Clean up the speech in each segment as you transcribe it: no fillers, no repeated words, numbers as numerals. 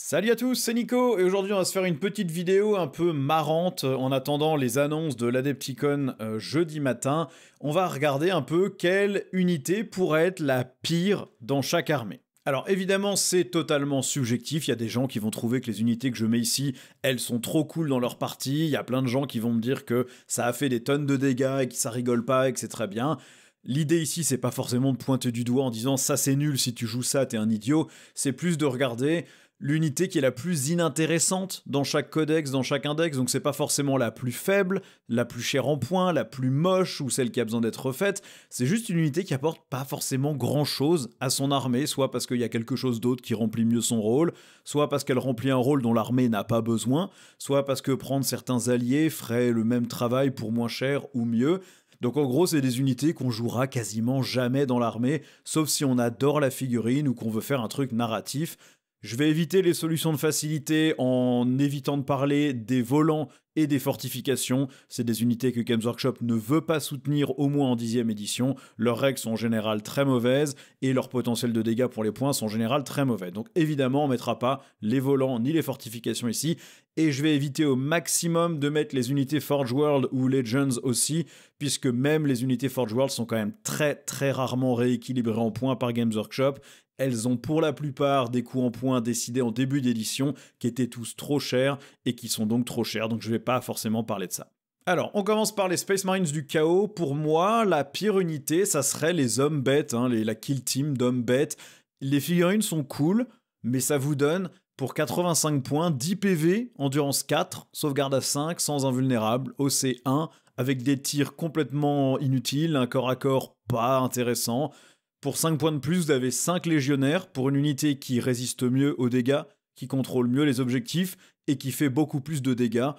Salut à tous, c'est Nico, et aujourd'hui on va se faire une petite vidéo un peu marrante en attendant les annonces de l'Adepticon jeudi matin. On va regarder un peu quelle unité pourrait être la pire dans chaque armée. Alors évidemment c'est totalement subjectif, il y a des gens qui vont trouver que les unités que je mets ici, elles sont trop cool dans leur partie, il y a plein de gens qui vont me dire que ça a fait des tonnes de dégâts et que ça rigole pas et que c'est très bien. L'idée ici, c'est pas forcément de pointer du doigt en disant ça c'est nul, si tu joues ça t'es un idiot, c'est plus de regarder l'unité qui est la plus inintéressante dans chaque codex, dans chaque index, donc c'est pas forcément la plus faible, la plus chère en points, la plus moche ou celle qui a besoin d'être refaite, c'est juste une unité qui apporte pas forcément grand chose à son armée, soit parce qu'il y a quelque chose d'autre qui remplit mieux son rôle, soit parce qu'elle remplit un rôle dont l'armée n'a pas besoin, soit parce que prendre certains alliés ferait le même travail pour moins cher ou mieux. Donc en gros, c'est des unités qu'on jouera quasiment jamais dans l'armée, sauf si on adore la figurine ou qu'on veut faire un truc narratif. Je vais éviter les solutions de facilité en évitant de parler des volants et des fortifications. C'est des unités que Games Workshop ne veut pas soutenir, au moins en 10e édition. Leurs règles sont en général très mauvaises et leur potentiel de dégâts pour les points sont en général très mauvais. Donc évidemment, on ne mettra pas les volants ni les fortifications ici. Et je vais éviter au maximum de mettre les unités Forge World ou Legends aussi, puisque même les unités Forge World sont quand même très rarement rééquilibrées en points par Games Workshop. Elles ont pour la plupart des coûts en points décidés en début d'édition qui étaient tous trop chers et qui sont donc trop chers, donc je vais pas forcément parler de ça. Alors, on commence par les Space Marines du chaos. Pour moi, la pire unité, ça serait les hommes bêtes, la kill team d'hommes bêtes. Les figurines sont cool, mais ça vous donne pour 85 points, 10 PV, endurance 4, sauvegarde à 5, sans invulnérable, OC 1, avec des tirs complètement inutiles, un corps à corps pas intéressant. Pour 5 points de plus, vous avez 5 légionnaires pour une unité qui résiste mieux aux dégâts, qui contrôle mieux les objectifs et qui fait beaucoup plus de dégâts.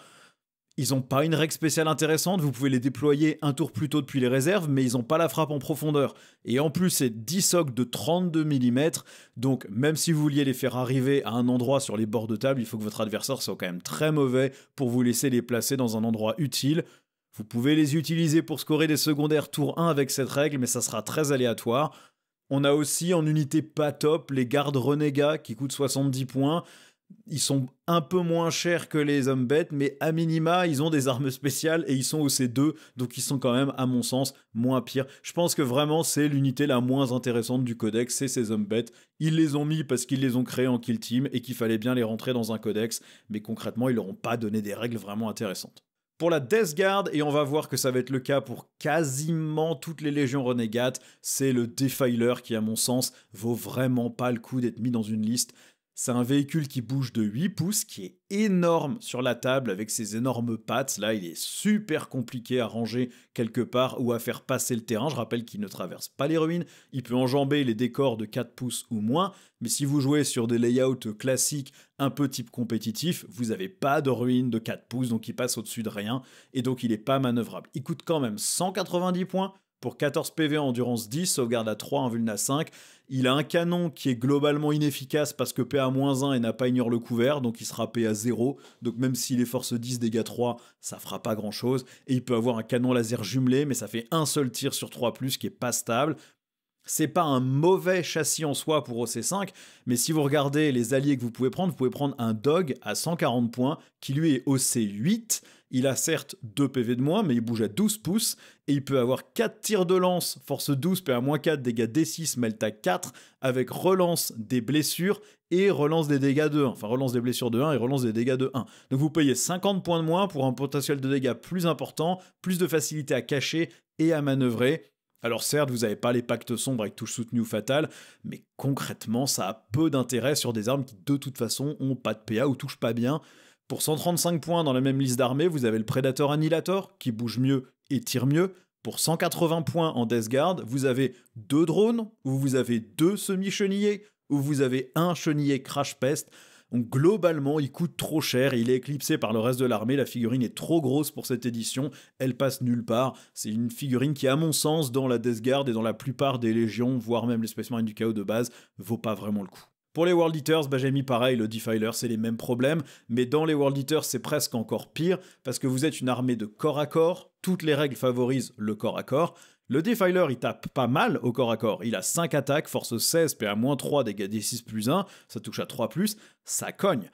Ils n'ont pas une règle spéciale intéressante, vous pouvez les déployer un tour plus tôt depuis les réserves, mais ils n'ont pas la frappe en profondeur. Et en plus, c'est 10 socs de 32 mm, donc même si vous vouliez les faire arriver à un endroit sur les bords de table, il faut que votre adversaire soit quand même très mauvais pour vous laisser les placer dans un endroit utile. Vous pouvez les utiliser pour scorer des secondaires tour 1 avec cette règle, mais ça sera très aléatoire. On a aussi en unité pas top les gardes renégats qui coûtent 70 points. Ils sont un peu moins chers que les hommes bêtes, mais à minima, ils ont des armes spéciales et ils sont au C2, donc ils sont quand même, à mon sens, moins pires. Je pense que vraiment, c'est l'unité la moins intéressante du codex, c'est ces hommes bêtes. Ils les ont mis parce qu'ils les ont créés en kill team et qu'il fallait bien les rentrer dans un codex, mais concrètement, ils leur ont pas donné des règles vraiment intéressantes. Pour la Death Guard, et on va voir que ça va être le cas pour quasiment toutes les légions renégates, c'est le Defiler qui, à mon sens, vaut vraiment pas le coup d'être mis dans une liste. C'est un véhicule qui bouge de 8 pouces, qui est énorme sur la table avec ses énormes pattes. Là, il est super compliqué à ranger quelque part ou à faire passer le terrain. Je rappelle qu'il ne traverse pas les ruines. Il peut enjamber les décors de 4 pouces ou moins. Mais si vous jouez sur des layouts classiques, un peu type compétitif, vous n'avez pas de ruines de 4 pouces, donc il passe au-dessus de rien. Et donc, il n'est pas manœuvrable. Il coûte quand même 190 points. Pour 14 PV, endurance 10, sauvegarde à 3, invuln à 5. Il a un canon qui est globalement inefficace parce que PA-1 et n'a pas ignore le couvert, donc il sera PA 0. Donc même s'il est force 10, dégâts 3, ça fera pas grand chose. Et il peut avoir un canon laser jumelé, mais ça fait un seul tir sur 3+, qui est pas stable. C'est pas un mauvais châssis en soi pour OC5, mais si vous regardez les alliés que vous pouvez prendre un Dog à 140 points, qui lui est OC8. Il a certes 2 PV de moins, mais il bouge à 12 pouces, et il peut avoir 4 tirs de lance, force 12, PA-4, dégâts D6, Melta 4, avec relance des blessures et relance des dégâts de 1. Enfin, relance des blessures de 1 et relance des dégâts de 1. Donc vous payez 50 points de moins pour un potentiel de dégâts plus important, plus de facilité à cacher et à manœuvrer. Alors certes, vous n'avez pas les pactes sombres avec touche soutenue ou fatale, mais concrètement, ça a peu d'intérêt sur des armes qui de toute façon ont pas de PA ou touchent pas bien. Pour 135 points dans la même liste d'armées, vous avez le Predator Annihilator, qui bouge mieux et tire mieux. Pour 180 points en Death Guard, vous avez 2 drones, ou vous avez 2 semi-chenillés, ou vous avez un chenillé Crash Pest. Donc globalement, il coûte trop cher et il est éclipsé par le reste de l'armée. La figurine est trop grosse pour cette édition, elle passe nulle part. C'est une figurine qui, à mon sens, dans la Death Guard et dans la plupart des légions, voire même les Space Marines du chaos de base, vaut pas vraiment le coup. Pour les World Eaters, j'ai mis pareil, le Defiler, c'est les mêmes problèmes, mais dans les World Eaters, c'est presque encore pire, parce que vous êtes une armée de corps à corps, toutes les règles favorisent le corps à corps, Le Defiler, il tape pas mal au corps à corps. Il a 5 attaques, force 16, PA-3, dégâts D6 plus 1, ça touche à 3 plus, ça cogne.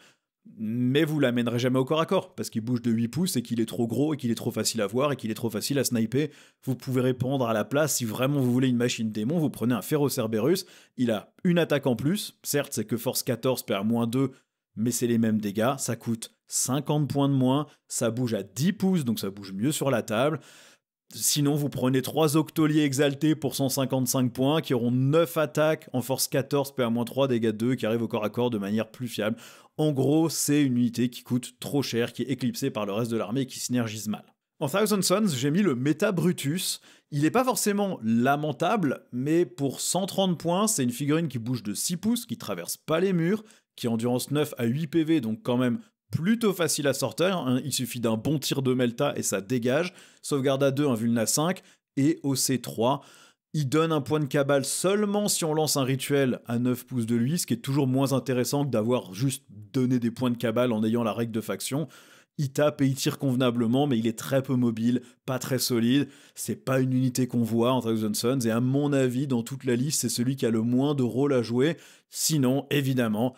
Mais vous l'amènerez jamais au corps à corps, parce qu'il bouge de 8 pouces et qu'il est trop gros et qu'il est trop facile à voir et qu'il est trop facile à sniper. Vous pouvez répondre à la place, si vraiment vous voulez une machine démon, vous prenez un Ferocerberus, il a une attaque en plus, certes c'est que force 14, PA-2, mais c'est les mêmes dégâts, ça coûte 50 points de moins, ça bouge à 10 pouces, donc ça bouge mieux sur la table. Sinon, vous prenez 3 octoliers exaltés pour 155 points, qui auront 9 attaques en force 14, PA-3, dégâts 2, qui arrivent au corps à corps de manière plus fiable. En gros, c'est une unité qui coûte trop cher, qui est éclipsée par le reste de l'armée et qui synergise mal. En Thousand Sons, j'ai mis le Méta Brutus. Il n'est pas forcément lamentable, mais pour 130 points, c'est une figurine qui bouge de 6 pouces, qui traverse pas les murs, qui a endurance 9 à 8 PV, donc quand même plutôt facile à sortir, hein. Il suffit d'un bon tir de Melta et ça dégage. Sauvegarde à 2, un vuln à 5 et OC3. Il donne un point de cabale seulement si on lance un rituel à 9 pouces de lui, ce qui est toujours moins intéressant que d'avoir juste donné des points de cabale en ayant la règle de faction. Il tape et il tire convenablement, mais il est très peu mobile, pas très solide. C'est pas une unité qu'on voit en Thousand Sons, et à mon avis, dans toute la liste, c'est celui qui a le moins de rôle à jouer. Sinon, évidemment,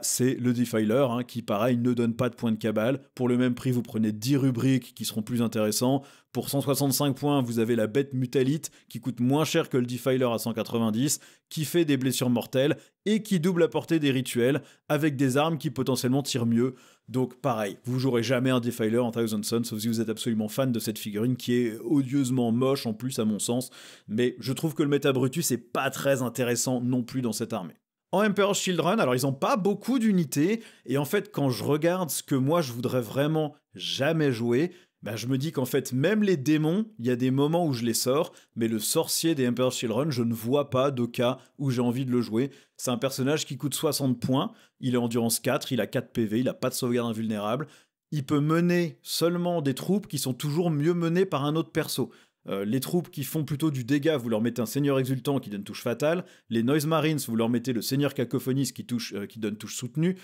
c'est le Defiler, hein, qui, pareil, ne donne pas de points de cabale. Pour le même prix, vous prenez 10 rubriques qui seront plus intéressants. Pour 165 points, vous avez la bête Mutalite, qui coûte moins cher que le Defiler à 190, qui fait des blessures mortelles, et qui double la portée des rituels, avec des armes qui potentiellement tirent mieux. Donc pareil, vous jouerez jamais un Defiler en Thousand Sons, sauf si vous êtes absolument fan de cette figurine, qui est odieusement moche en plus à mon sens, mais je trouve que le Méta Brutus est pas très intéressant non plus dans cette armée. En Emperor's Children, alors ils ont pas beaucoup d'unités, et en fait quand je regarde ce que moi je voudrais vraiment jamais jouer, je me dis qu'en fait même les démons, il y a des moments où je les sors, mais le sorcier des Emperor's Children, je ne vois pas de cas où j'ai envie de le jouer. C'est un personnage qui coûte 60 points, il est endurance 4, il a 4 PV, il a pas de sauvegarde invulnérable, il peut mener seulement des troupes qui sont toujours mieux menées par un autre perso. Les troupes qui font plutôt du dégât, vous leur mettez un Seigneur Exultant qui donne touche fatale. Les Noise Marines, vous leur mettez le Seigneur Cacophoniste qui donne touche soutenue.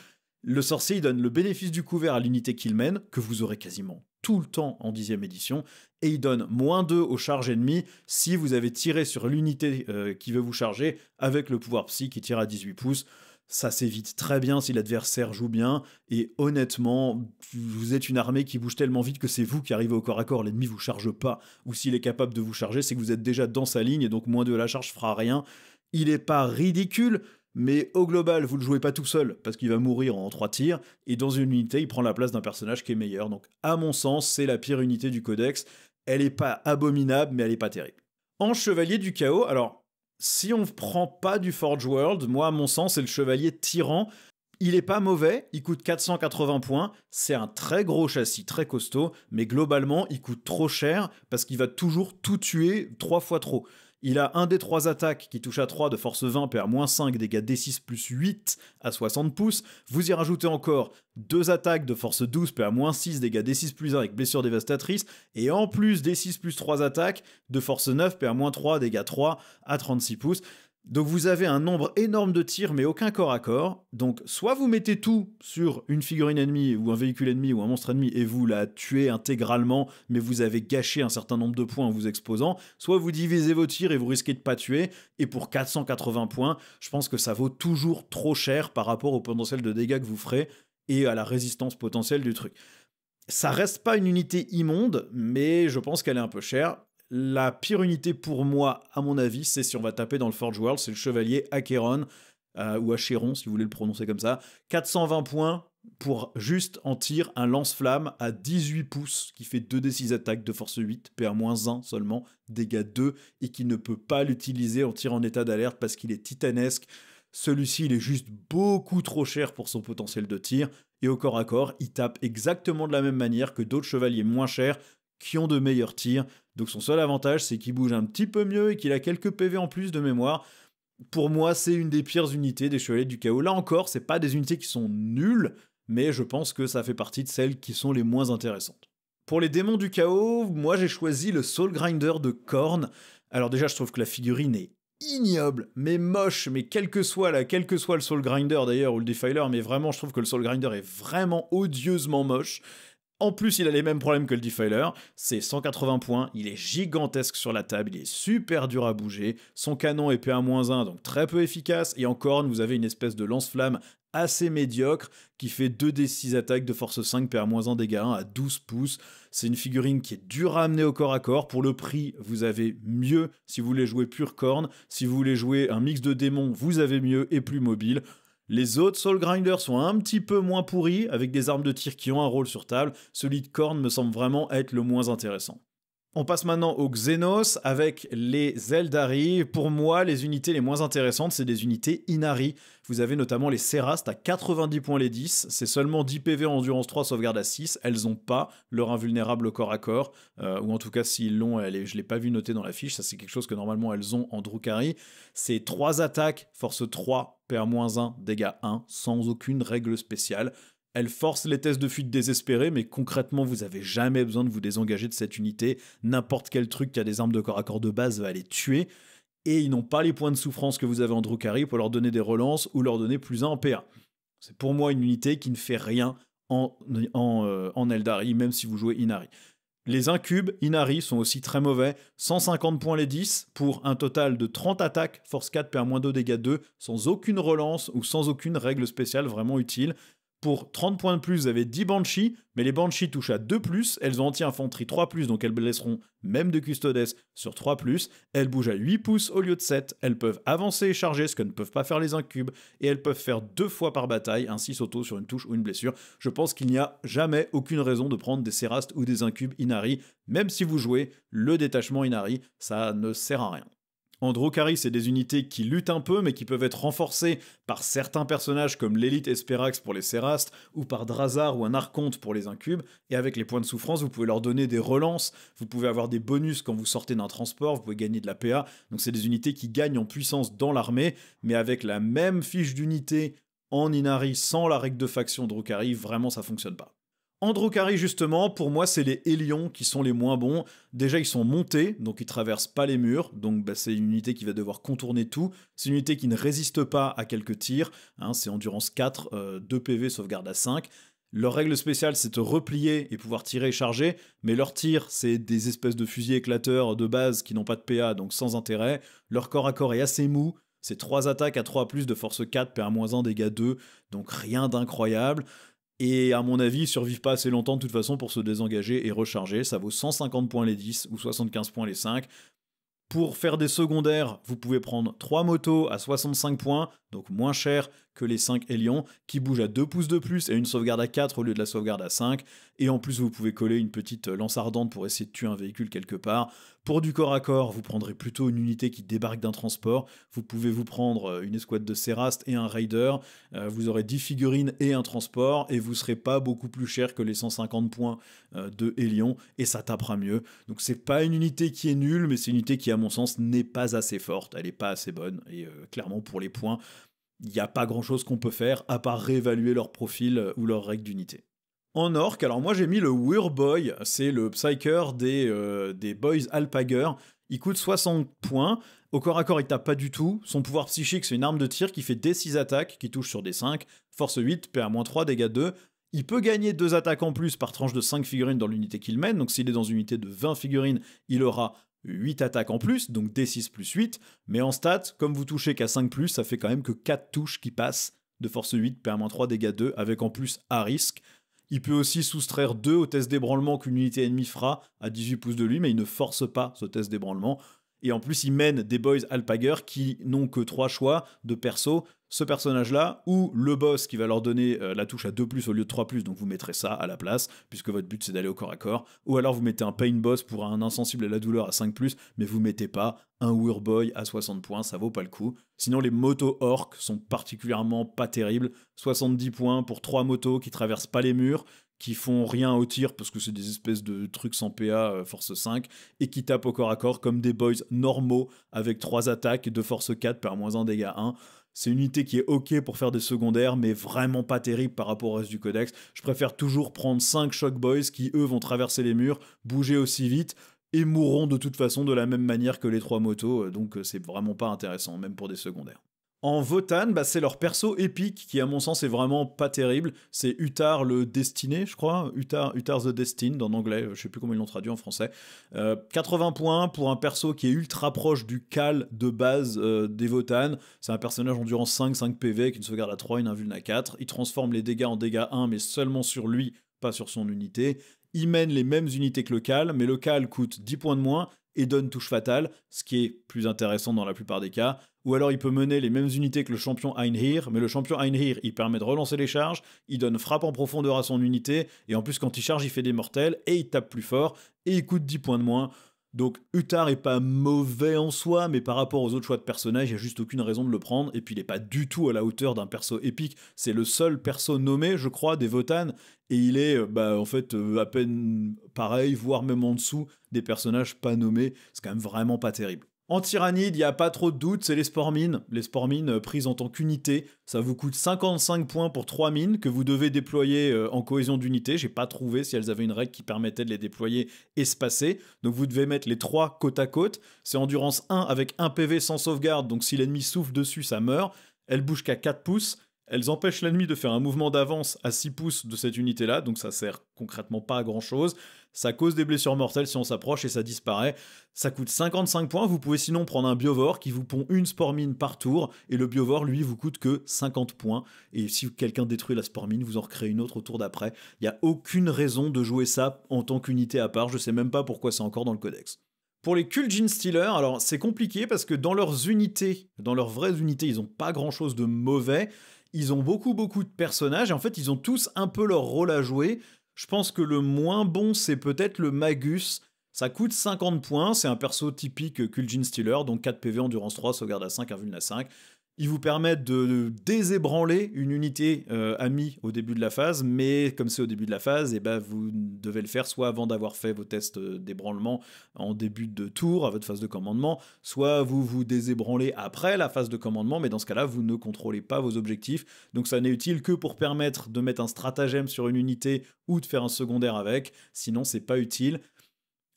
Le sorcier, il donne le bénéfice du couvert à l'unité qu'il mène, que vous aurez quasiment tout le temps en 10e édition, et il donne -2 aux charges ennemies si vous avez tiré sur l'unité qui veut vous charger avec le pouvoir psy qui tire à 18 pouces. Ça s'évite très bien si l'adversaire joue bien, et honnêtement, vous êtes une armée qui bouge tellement vite que c'est vous qui arrivez au corps à corps, l'ennemi vous charge pas, ou s'il est capable de vous charger, c'est que vous êtes déjà dans sa ligne, et donc -2 à la charge fera rien. Il est pas ridicule, mais au global, vous le jouez pas tout seul, parce qu'il va mourir en 3 tirs, et dans une unité, il prend la place d'un personnage qui est meilleur, donc à mon sens, c'est la pire unité du codex. Elle est pas abominable, mais elle est pas terrible. En Chevalier du Chaos, alors, si on ne prend pas du Forge World, moi, à mon sens, c'est le Chevalier Tyran. Il est pas mauvais, il coûte 480 points, c'est un très gros châssis, très costaud, mais globalement, il coûte trop cher parce qu'il va toujours tout tuer 3 fois trop. Il a un des 3 attaques qui touche à 3 de force 20, PA-5, dégâts D6 plus 8 à 60 pouces. Vous y rajoutez encore 2 attaques de force 12, PA-6, dégâts D6 plus 1 avec blessure dévastatrice. Et en plus D6 plus 3 attaques de force 9, PA-3, dégâts 3 à 36 pouces. Donc vous avez un nombre énorme de tirs, mais aucun corps à corps. Donc soit vous mettez tout sur une figurine ennemie, ou un véhicule ennemi, ou un monstre ennemi, et vous la tuez intégralement, mais vous avez gâché un certain nombre de points en vous exposant. Soit vous divisez vos tirs et vous risquez de pas tuer. Et pour 480 points, je pense que ça vaut toujours trop cher par rapport au potentiel de dégâts que vous ferez et à la résistance potentielle du truc. Ça reste pas une unité immonde, mais je pense qu'elle est un peu chère. La pire unité pour moi, à mon avis, c'est si on va taper dans le Forge World, c'est le Chevalier Acheron, ou Acheron si vous voulez le prononcer comme ça. 420 points pour juste en tir un lance-flamme à 18 pouces qui fait 2d6 attaques de force 8, PA-1 seulement, dégâts 2, et qui ne peut pas l'utiliser en tir en état d'alerte parce qu'il est titanesque. Celui-ci, il est juste beaucoup trop cher pour son potentiel de tir, et au corps à corps, il tape exactement de la même manière que d'autres chevaliers moins chers qui ont de meilleurs tirs. Donc son seul avantage, c'est qu'il bouge un petit peu mieux et qu'il a quelques PV en plus de mémoire. Pour moi, c'est une des pires unités des Chevaliers du Chaos. Là encore, c'est pas des unités qui sont nulles, mais je pense que ça fait partie de celles qui sont les moins intéressantes. Pour les démons du chaos, moi j'ai choisi le Soul Grinder de Khorne. Alors déjà, je trouve que la figurine est ignoble, mais moche, mais quel que soit le Soul Grinder d'ailleurs, ou le Defiler, mais vraiment, je trouve que le Soul Grinder est vraiment odieusement moche. En plus, il a les mêmes problèmes que le Defiler, c'est 180 points, il est gigantesque sur la table, il est super dur à bouger, son canon est PA-1, donc très peu efficace, et en corne, vous avez une espèce de lance-flamme assez médiocre qui fait 2d6 attaques de force 5 PA-1 dégâts 1 à 12 pouces. C'est une figurine qui est dure à amener au corps à corps. Pour le prix, vous avez mieux si vous voulez jouer pure corne. Si vous voulez jouer un mix de démons, vous avez mieux et plus mobile. Les autres Soul Grinders sont un petit peu moins pourris, avec des armes de tir qui ont un rôle sur table. Celui de Korn me semble vraiment être le moins intéressant. On passe maintenant au Xenos avec les Eldari. Pour moi, les unités les moins intéressantes, c'est des unités Inari. Vous avez notamment les Serast à 90 points les 10. C'est seulement 10 PV en endurance 3, sauvegarde à 6. Elles n'ont pas leur invulnérable au corps à corps. Ou en tout cas, s'ils l'ont, je ne l'ai pas vu noter dans la fiche. Ça, c'est quelque chose que normalement elles ont en Drukhari. C'est 3 attaques, force 3, PA-1, dégâts 1, sans aucune règle spéciale. Elle force les tests de fuite désespérés, mais concrètement, vous avez jamais besoin de vous désengager de cette unité. N'importe quel truc qui a des armes de corps à corps de base va les tuer. Et ils n'ont pas les points de souffrance que vous avez en Drukhari pour leur donner des relances ou leur donner plus 1 en PA. C'est pour moi une unité qui ne fait rien en Eldari, même si vous jouez Inari. Les incubes Inari sont aussi très mauvais, 150 points les 10 pour un total de 30 attaques, force 4, PA-2, dégâts 2, sans aucune relance ou sans aucune règle spéciale vraiment utile. Pour 30 points de plus, vous avez 10 Banshee, mais les Banshee touchent à 2+, elles ont anti-infanterie 3+, donc elles blesseront même de Custodes sur 3+, elles bougent à 8 pouces au lieu de 7, elles peuvent avancer et charger, ce que ne peuvent pas faire les incubes, et elles peuvent faire 2 fois par bataille, un 6 auto sur une touche ou une blessure. Je pense qu'il n'y a jamais aucune raison de prendre des Serast ou des incubes Inari, même si vous jouez le détachement Inari, ça ne sert à rien. En Drukhari, c'est des unités qui luttent un peu, mais qui peuvent être renforcées par certains personnages comme l'élite Esperax pour les Serast, ou par Drazar ou un Archonte pour les Incubes, et avec les points de souffrance, vous pouvez leur donner des relances, vous pouvez avoir des bonus quand vous sortez d'un transport, vous pouvez gagner de la PA, donc c'est des unités qui gagnent en puissance dans l'armée, mais avec la même fiche d'unité en Inari sans la règle de faction Drukhari, vraiment ça fonctionne pas. En Drukhari, justement, pour moi, c'est les Hélions qui sont les moins bons. Déjà, ils sont montés, donc ils traversent pas les murs, donc c'est une unité qui va devoir contourner tout. C'est une unité qui ne résiste pas à quelques tirs, hein, c'est endurance 4, 2 PV, sauvegarde à 5. Leur règle spéciale, c'est de replier et pouvoir tirer et charger, mais leurs tirs, c'est des espèces de fusils éclateurs de base qui n'ont pas de PA, donc sans intérêt. Leur corps à corps est assez mou, c'est 3 attaques à 3+, de force 4, PA-1, dégâts 2, donc rien d'incroyable. Et à mon avis, ils survivent pas assez longtemps de toute façon pour se désengager et recharger. Ça vaut 150 points les 10 ou 75 points les 5. Pour faire des secondaires, vous pouvez prendre 3 motos à 65 points, donc moins cher que les 5 Hélions, qui bougent à 2 pouces de plus et une sauvegarde à 4 au lieu de la sauvegarde à 5. Et en plus, vous pouvez coller une petite lance ardente pour essayer de tuer un véhicule quelque part. Pour du corps à corps, vous prendrez plutôt une unité qui débarque d'un transport. Vous pouvez vous prendre une escouade de Serast et un Raider. Vous aurez 10 figurines et un transport, et vous serez pas beaucoup plus cher que les 150 points de Hélion, et ça tapera mieux. Donc c'est pas une unité qui est nulle, mais c'est une unité qui, à mon sens, n'est pas assez forte. Elle est pas assez bonne, et clairement, pour les points, il n'y a pas grand chose qu'on peut faire à part réévaluer leur profil ou leurs règles d'unité. En orc, alors moi j'ai mis le Wirboy, c'est le Psyker des Boys Alpager. Il coûte 60 points. Au corps à corps, il tape pas du tout. Son pouvoir psychique, c'est une arme de tir qui fait D6 attaques, qui touche sur D5, force 8, PA-3, dégâts 2. Il peut gagner 2 attaques en plus par tranche de 5 figurines dans l'unité qu'il mène. Donc s'il est dans une unité de 20 figurines, il aura 8 attaques en plus, donc D6 plus 8, mais en stats, comme vous touchez qu'à 5+, ça fait quand même que 4 touches qui passent de force 8, PA-3, dégâts 2, avec en plus à risque. Il peut aussi soustraire 2 au test d'ébranlement qu'une unité ennemie fera à 18 pouces de lui, mais il ne force pas ce test d'ébranlement. Et en plus, il mène des Boys Alpager qui n'ont que 3 choix de perso. Ce personnage-là, ou le boss qui va leur donner la touche à 2+, au lieu de 3+, donc vous mettrez ça à la place, puisque votre but c'est d'aller au corps à corps. Ou alors vous mettez un Pain Boss pour un insensible à la douleur à 5+, mais vous mettez pas un Wirboy à 60 points, ça vaut pas le coup. Sinon, les motos orques sont particulièrement pas terribles. 70 points pour 3 motos qui traversent pas les murs, qui font rien au tir parce que c'est des espèces de trucs sans PA force 5 et qui tapent au corps à corps comme des boys normaux avec 3 attaques de force 4 par -1 dégâts 1. C'est une unité qui est ok pour faire des secondaires mais vraiment pas terrible par rapport au reste du codex. Je préfère toujours prendre 5 Shock Boys qui eux vont traverser les murs, bouger aussi vite et mourront de toute façon de la même manière que les 3 motos, donc c'est vraiment pas intéressant même pour des secondaires. En Votann, bah, c'est leur perso épique qui, à mon sens, est vraiment pas terrible. C'est Uthar le Destiné, je crois. Uthar the Destined en anglais, je sais plus comment ils l'ont traduit en français. 80 points pour un perso qui est ultra proche du cal de base des Votann. C'est un personnage endurance 5 PV avec une sauvegarde à 3, une invuln à 4. Il transforme les dégâts en dégâts 1, mais seulement sur lui, pas sur son unité. Il mène les mêmes unités que le cal, mais le cal coûte 10 points de moins et donne touche fatale, ce qui est plus intéressant dans la plupart des cas. Ou alors il peut mener les mêmes unités que le champion Einhir, mais le champion Einhir, il permet de relancer les charges, il donne frappe en profondeur à son unité, et en plus quand il charge, il fait des mortels, et il tape plus fort, et il coûte 10 points de moins. Donc Uthar est pas mauvais en soi, mais par rapport aux autres choix de personnages, il n'y a juste aucune raison de le prendre, et puis il est pas du tout à la hauteur d'un perso épique. C'est le seul perso nommé, je crois, des Votann, et il est en fait à peine pareil, voire même en dessous des personnages pas nommés. C'est quand même vraiment pas terrible. En tyrannide, il n'y a pas trop de doute, c'est les spores mines. Les spores mines prises en tant qu'unité, ça vous coûte 55 points pour 3 mines que vous devez déployer en cohésion d'unité. J'ai pas trouvé si elles avaient une règle qui permettait de les déployer espacées. Donc vous devez mettre les 3 côte à côte. C'est endurance 1 avec 1 PV sans sauvegarde, donc si l'ennemi souffle dessus, ça meurt. Elles bougent qu'à 4 pouces. Elles empêchent l'ennemi de faire un mouvement d'avance à 6 pouces de cette unité-là, donc ça sert concrètement pas à grand-chose. Ça cause des blessures mortelles si on s'approche et ça disparaît. Ça coûte 55 points, vous pouvez sinon prendre un biovore qui vous pond une spore mine par tour, et le biovore, lui, vous coûte que 50 points. Et si quelqu'un détruit la spore mine, vous en recréez une autre au tour d'après. Il n'y a aucune raison de jouer ça en tant qu'unité à part, je sais même pas pourquoi c'est encore dans le codex. Pour les Kuljin Stealers, alors c'est compliqué parce que dans leurs unités, dans leurs vraies unités, ils n'ont pas grand-chose de mauvais. Ils ont beaucoup de personnages et en fait ils ont tous un peu leur rôle à jouer. Je pense que le moins bon c'est peut-être le Magus. Ça coûte 50 points, c'est un perso typique Kuljin Stealer, donc 4 PV, endurance 3, sauvegarde à 5, invuln à 5. Ils vous permettent de désébranler une unité amie au début de la phase, mais comme c'est au début de la phase, et ben vous devez le faire soit avant d'avoir fait vos tests d'ébranlement en début de tour, à votre phase de commandement, soit vous vous désébranlez après la phase de commandement, mais dans ce cas-là, vous ne contrôlez pas vos objectifs, donc ça n'est utile que pour permettre de mettre un stratagème sur une unité ou de faire un secondaire avec, sinon c'est pas utile.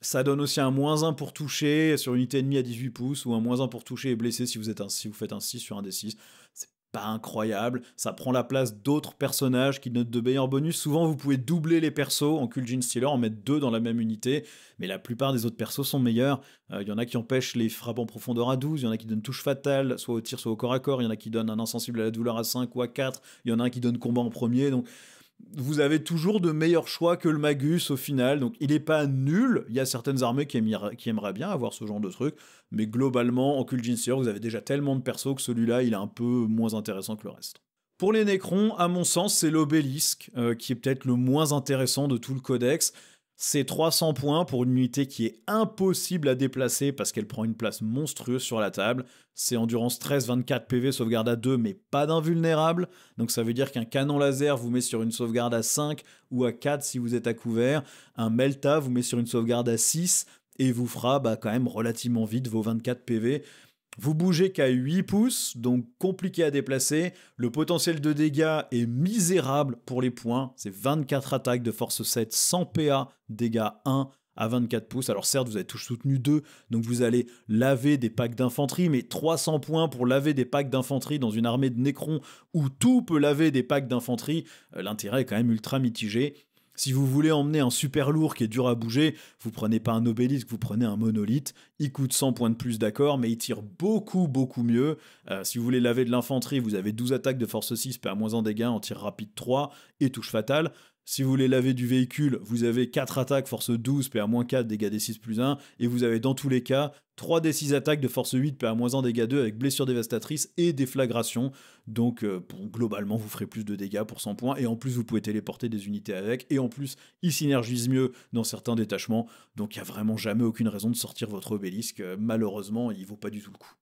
Ça donne aussi un -1 pour toucher sur une unité ennemie à 18 pouces, ou un -1 pour toucher et blesser si vous faites un 6 sur un D6. C'est pas incroyable, ça prend la place d'autres personnages qui donnent de meilleurs bonus. Souvent, vous pouvez doubler les persos en Kuljin Stealer, en mettre 2 dans la même unité, mais la plupart des autres persos sont meilleurs. Il y en a qui empêchent les frappes en profondeur à 12, il y en a qui donnent touche fatale, soit au tir, soit au corps à corps, il y en a qui donnent un insensible à la douleur à 5 ou à 4, il y en a un qui donne combat en premier, donc vous avez toujours de meilleurs choix que le Magus au final, donc il est pas nul. Il y a certaines armées qui aimeraient bien avoir ce genre de truc, mais globalement, en Kuljin Stealer, vous avez déjà tellement de persos que celui-là, il est un peu moins intéressant que le reste. Pour les Nécrons, à mon sens, c'est l'obélisque qui est peut-être le moins intéressant de tout le codex. C'est 300 points pour une unité qui est impossible à déplacer parce qu'elle prend une place monstrueuse sur la table. C'est endurance 13, 24 PV, sauvegarde à 2, mais pas d'invulnérable. Donc ça veut dire qu'un canon laser vous met sur une sauvegarde à 5 ou à 4 si vous êtes à couvert. Un Melta vous met sur une sauvegarde à 6 et vous fera quand même relativement vite vos 24 PV. Vous bougez qu'à 8 pouces, donc compliqué à déplacer. Le potentiel de dégâts est misérable pour les points. C'est 24 attaques de force 7, 100 PA, dégâts 1 à 24 pouces. Alors certes, vous avez touche soutenue 2, donc vous allez laver des packs d'infanterie, mais 300 points pour laver des packs d'infanterie dans une armée de Nécrons où tout peut laver des packs d'infanterie, l'intérêt est quand même ultra mitigé. Si vous voulez emmener un super lourd qui est dur à bouger, vous prenez pas un obélisque, vous prenez un monolithe. Il coûte 100 points de plus, d'accord, mais il tire beaucoup mieux. Si vous voulez laver de l'infanterie, vous avez 12 attaques de force 6, PA-1 dégâts, en tir rapide 3 et touche fatale. Si vous voulez laver du véhicule, vous avez 4 attaques, force 12, PA-4, dégâts D6 plus 1, et vous avez dans tous les cas 3 D6 attaques de force 8, PA-1, dégâts 2, avec blessure dévastatrice et déflagration. Donc globalement, vous ferez plus de dégâts pour 100 points, et en plus vous pouvez téléporter des unités avec, et en plus, il synergise mieux dans certains détachements, donc il n'y a vraiment jamais aucune raison de sortir votre obélisque. Malheureusement, il vaut pas du tout le coup.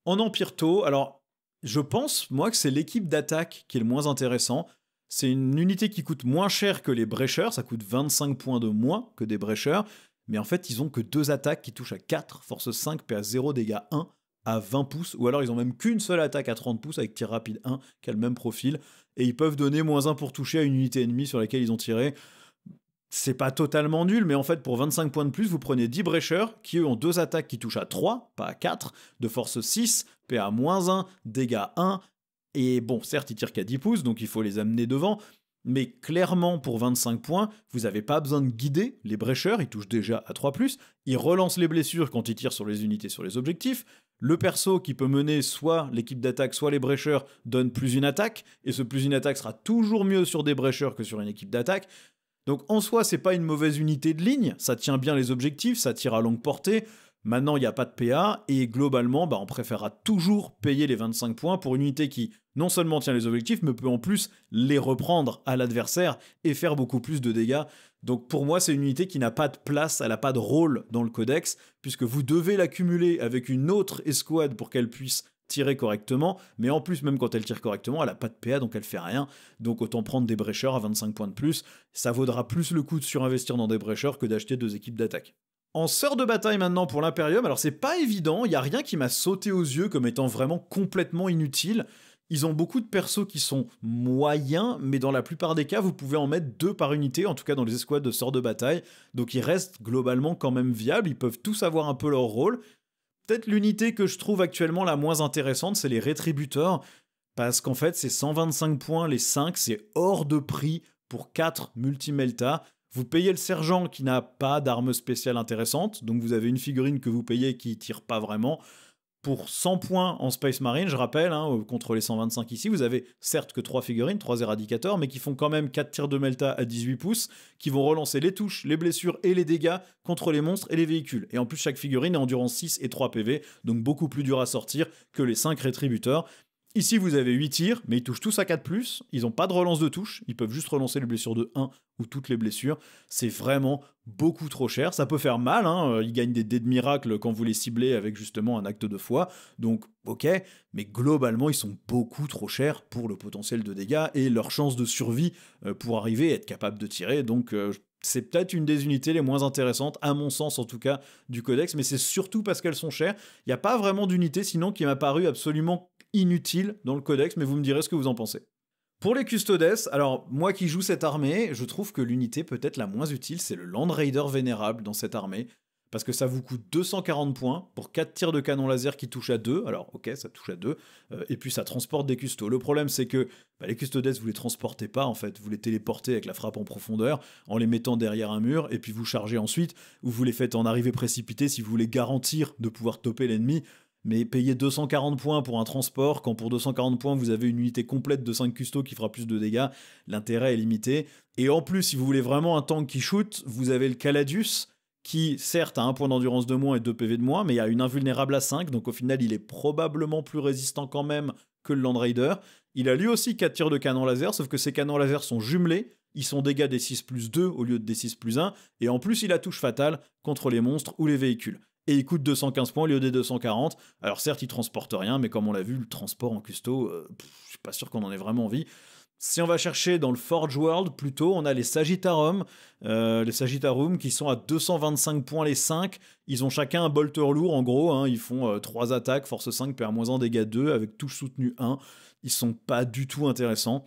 En Empire Tau, alors, je pense, moi, que c'est l'équipe d'attaque qui est le moins intéressant. C'est une unité qui coûte moins cher que les brécheurs, ça coûte 25 points de moins que des brécheurs, mais en fait, ils ont que 2 attaques qui touchent à 4, force 5, PA0, dégâts 1 à 20 pouces, ou alors ils ont même qu'une seule attaque à 30 pouces avec tir rapide 1, qui a le même profil, et ils peuvent donner -1 pour toucher à une unité ennemie sur laquelle ils ont tiré. c'est pas totalement nul, mais en fait, pour 25 points de plus, vous prenez 10 brécheurs qui, eux, ont 2 attaques qui touchent à 3, pas à 4, de force 6, PA-1, dégâts 1, et bon, certes, ils tirent qu'à 10 pouces, donc il faut les amener devant, mais clairement, pour 25 points, vous n'avez pas besoin de guider les brécheurs, ils touchent déjà à 3+, ils relancent les blessures quand ils tirent sur les unités sur les objectifs, le perso qui peut mener soit l'équipe d'attaque, soit les brécheurs, donne plus une attaque, et ce plus une attaque sera toujours mieux sur des brécheurs que sur une équipe d'attaque. Donc en soi, c'est pas une mauvaise unité de ligne, ça tient bien les objectifs, ça tire à longue portée. Maintenant, il n'y a pas de PA, et globalement, on préférera toujours payer les 25 points pour une unité qui non seulement tient les objectifs, mais peut en plus les reprendre à l'adversaire et faire beaucoup plus de dégâts. Donc pour moi, c'est une unité qui n'a pas de place, elle n'a pas de rôle dans le codex, puisque vous devez l'accumuler avec une autre escouade pour qu'elle puisse tirer correctement, mais en plus, même quand elle tire correctement, elle n'a pas de PA, donc elle fait rien. Donc autant prendre des brécheurs à 25 points de plus, ça vaudra plus le coup de surinvestir dans des brécheurs que d'acheter 2 équipes d'attaque. En sœur de bataille maintenant pour l'Imperium, alors c'est pas évident, il n'y a rien qui m'a sauté aux yeux comme étant vraiment complètement inutile. Ils ont beaucoup de persos qui sont moyens, mais dans la plupart des cas, vous pouvez en mettre 2 par unité, en tout cas dans les escouades de sœurs de bataille, donc ils restent globalement quand même viables, ils peuvent tous avoir un peu leur rôle. Peut-être l'unité que je trouve actuellement la moins intéressante, c'est les rétributeurs, parce qu'en fait c'est 125 points les 5, c'est hors de prix pour 4 multimelta. Vous payez le sergent qui n'a pas d'arme spéciale intéressante, donc vous avez une figurine que vous payez qui tire pas vraiment. Pour 100 points en Space Marine, je rappelle, contre les 125 ici, vous avez certes que 3 figurines, 3 éradicateurs, mais qui font quand même 4 tirs de melta à 18 pouces, qui vont relancer les touches, les blessures et les dégâts contre les monstres et les véhicules. Et en plus, chaque figurine est endurance 6 et 3 PV, donc beaucoup plus dur à sortir que les 5 rétributeurs. Ici, vous avez 8 tirs, mais ils touchent tous à 4+, ils n'ont pas de relance de touche, ils peuvent juste relancer les blessures de 1 ou toutes les blessures. C'est vraiment beaucoup trop cher, ça peut faire mal, ils gagnent des dés de miracle quand vous les ciblez avec justement un acte de foi, donc ok, mais globalement, ils sont beaucoup trop chers pour le potentiel de dégâts et leur chance de survie pour arriver à être capable de tirer, donc c'est peut-être une des unités les moins intéressantes, à mon sens en tout cas, du codex, mais c'est surtout parce qu'elles sont chères. Il n'y a pas vraiment d'unité sinon qui m'a paru absolument inutile dans le codex, mais vous me direz ce que vous en pensez. Pour les custodes, alors moi qui joue cette armée, je trouve que l'unité peut-être la moins utile, c'est le Land Raider Vénérable dans cette armée, parce que ça vous coûte 240 points pour 4 tirs de canon laser qui touchent à 2, alors ok, ça touche à 2, et puis ça transporte des custos. Le problème c'est que les custodes, vous les transportez pas en fait, vous les téléportez avec la frappe en profondeur, en les mettant derrière un mur, et puis vous chargez ensuite, ou vous les faites en arrivée précipitée si vous voulez garantir de pouvoir topper l'ennemi. Mais payer 240 points pour un transport, quand pour 240 points vous avez une unité complète de 5 custos qui fera plus de dégâts, l'intérêt est limité. Et en plus, si vous voulez vraiment un tank qui shoot, vous avez le Caladius, qui certes a 1 point d'endurance de moins et 2 PV de moins, mais a une invulnérable à 5, donc au final il est probablement plus résistant quand même que le Land Raider. Il a lui aussi 4 tirs de canon laser, sauf que ces canons laser sont jumelés, ils sont dégâts des 6+2 au lieu de des 6+1, et en plus il a touche fatale contre les monstres ou les véhicules. Et il coûte 215 points au lieu des 240. Alors certes, il transporte rien, mais comme on l'a vu, le transport en custo, je suis pas sûr qu'on en ait vraiment envie. Si on va chercher dans le Forge World, plutôt, on a les Sagittarum, qui sont à 225 points les 5. Ils ont chacun un bolter lourd, en gros. Ils font 3 attaques, force 5, PA-1, dégâts 2, avec touche soutenue 1. Ils sont pas du tout intéressants.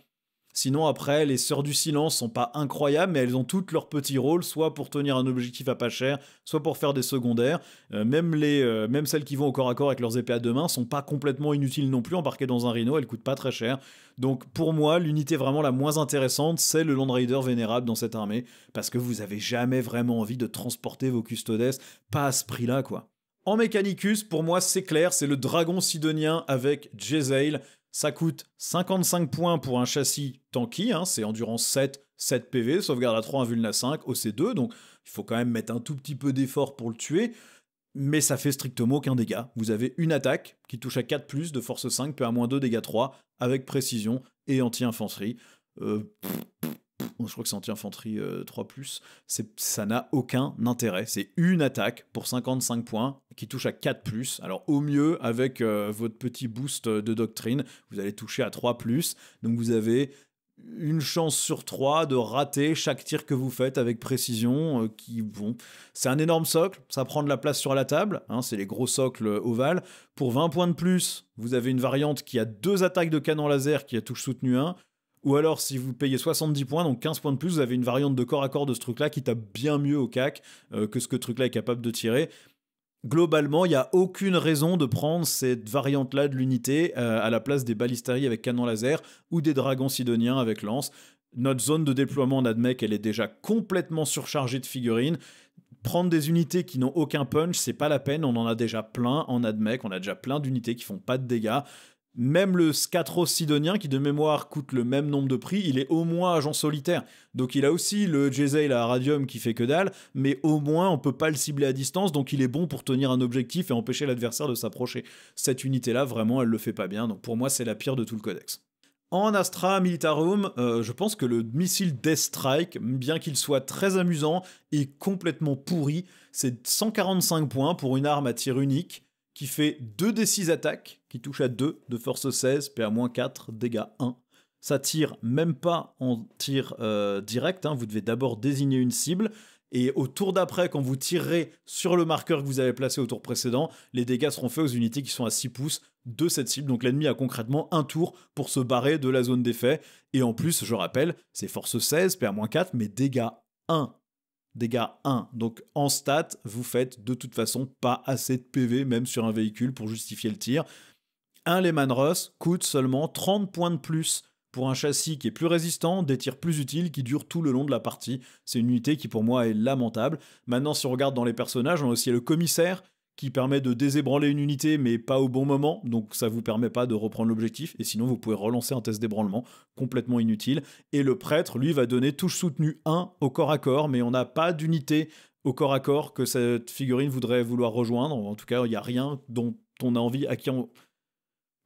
Sinon, après, les Sœurs du Silence sont pas incroyables, mais elles ont toutes leurs petits rôles, soit pour tenir un objectif à pas cher, soit pour faire des secondaires. Même celles qui vont au corps à corps avec leurs épées à 2 mains sont pas complètement inutiles non plus, embarquées dans un rhino, elles coûtent pas très cher. Donc pour moi, l'unité vraiment la moins intéressante, c'est le Land Raider Vénérable dans cette armée, parce que vous avez jamais vraiment envie de transporter vos custodes, pas à ce prix-là, quoi. En Mechanicus, pour moi, c'est clair, c'est le dragon sidonien avec Jezzail. Ça coûte 55 points pour un châssis tanky, c'est endurance 7, 7 PV, sauvegarde à 3, invuln à 5, OC2, donc il faut quand même mettre un tout petit peu d'effort pour le tuer, mais ça fait strictement aucun dégât. Vous avez une attaque qui touche à 4+, de force 5, PA-2, dégâts 3, avec précision et anti-infanterie. Je crois que c'est anti-infanterie 3+, ça n'a aucun intérêt. C'est une attaque pour 55 points qui touche à 4+. Alors au mieux, avec votre petit boost de doctrine, vous allez toucher à 3+. Donc vous avez une chance sur 3 de rater chaque tir que vous faites avec précision. C'est un énorme socle, ça prend de la place sur la table, c'est les gros socles ovales. Pour 20 points de plus, vous avez une variante qui a 2 attaques de canon laser qui a touche soutenue 1. Ou alors, si vous payez 70 points, donc 15 points de plus, vous avez une variante de corps à corps de ce truc-là qui tape bien mieux au CAC que ce que ce truc-là est capable de tirer. Globalement, il n'y a aucune raison de prendre cette variante-là de l'unité à la place des balisteries avec canon laser ou des dragons sidoniens avec lance. Notre zone de déploiement en AdMech, elle est déjà complètement surchargée de figurines. Prendre des unités qui n'ont aucun punch, c'est pas la peine, on en a déjà plein en AdMech, on a déjà plein d'unités qui font pas de dégâts. Même le Scatros sidonien, qui de mémoire coûte le même nombre de prix, il est au moins agent solitaire. Donc il a aussi le Jezzail à Radium qui fait que dalle, mais au moins on peut pas le cibler à distance, donc il est bon pour tenir un objectif et empêcher l'adversaire de s'approcher. Cette unité-là, vraiment, elle le fait pas bien, donc pour moi c'est la pire de tout le codex. En Astra Militarum, je pense que le missile Death Strike, bien qu'il soit très amusant, est complètement pourri. C'est 145 points pour une arme à tir unique qui fait 2d6 attaques, qui touche à 2 de force 16, PA-4, dégâts 1. Ça tire même pas en tir direct, hein, vous devez d'abord désigner une cible, et au tour d'après, quand vous tirerez sur le marqueur que vous avez placé au tour précédent, les dégâts seront faits aux unités qui sont à 6 pouces de cette cible. Donc l'ennemi a concrètement un tour pour se barrer de la zone d'effet. Et en plus, je rappelle, c'est force 16, PA-4, mais dégâts 1. Dégâts 1. Donc en stat, vous faites de toute façon pas assez de PV, même sur un véhicule, pour justifier le tir. Un Lehman Russ coûte seulement 30 points de plus pour un châssis qui est plus résistant, des tirs plus utiles, qui durent tout le long de la partie. C'est une unité qui pour moi est lamentable. Maintenant, si on regarde dans les personnages, on a aussi le commissaire, qui permet de désébranler une unité, mais pas au bon moment, donc ça vous permet pas de reprendre l'objectif, et sinon vous pouvez relancer un test d'ébranlement, complètement inutile. Et le prêtre, lui, va donner touche soutenue 1 au corps à corps, mais on n'a pas d'unité au corps à corps que cette figurine voudrait vouloir rejoindre. En tout cas, il n'y a rien dont on a envie, à qui on...